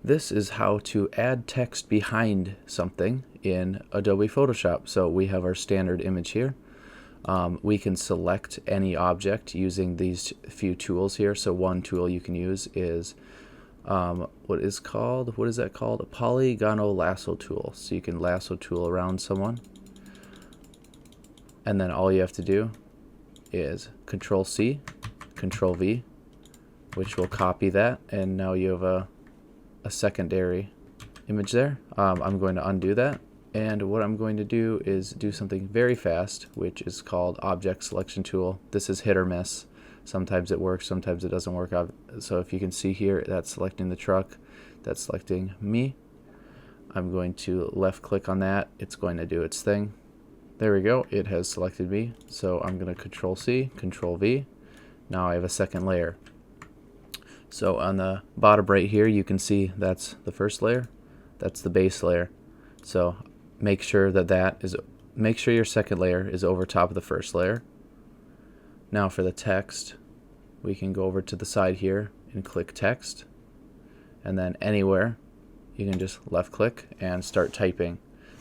This is how to add text behind something in Adobe Photoshop. So we have our standard image here. We can select any object using these few tools here. So one tool you can use is what is that called? A polygonal lasso tool. So you can lasso tool around someone. And then all you have to do is Control C, Control V, which will copy that. And now you have a secondary image there. I'm going to undo that. And what I'm going to do is do something very fast, which is called Object Selection Tool. This is hit or miss. Sometimes it works, sometimes it doesn't work out. So if you can see here, that's selecting the truck, that's selecting me. I'm going to left click on that. It's going to do its thing. There we go. It has selected me. So I'm going to Control C, Control V. Now I have a second layer. So on the bottom right here, you can see that's the first layer. That's the base layer. So make sure your second layer is over top of the first layer. Now for the text, we can go over to the side here and click text, and then anywhere you can just left click and start typing.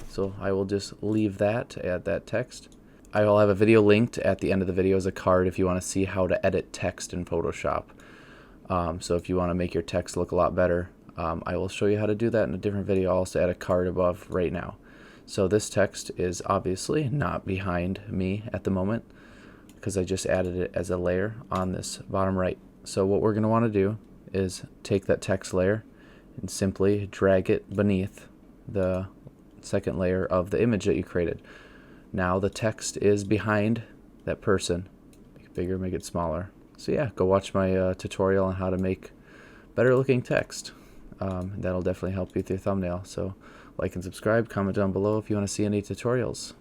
So I will just leave that to add that text. I will have a video linked at the end of the video as a card if you want to see how to edit text in Photoshop. So if you want to make your text look a lot better, I will show you how to do that in a different video. I'll also add a card above right now. So this text is obviously not behind me at the moment because I just added it as a layer on this bottom right. So what we're going to want to do is take that text layer and simply drag it beneath the second layer of the image that you created. Now the text is behind that person. Make it bigger, make it smaller. So yeah, go watch my tutorial on how to make better looking text. That'll definitely help you with your thumbnail. So like and subscribe, comment down below if you want to see any tutorials.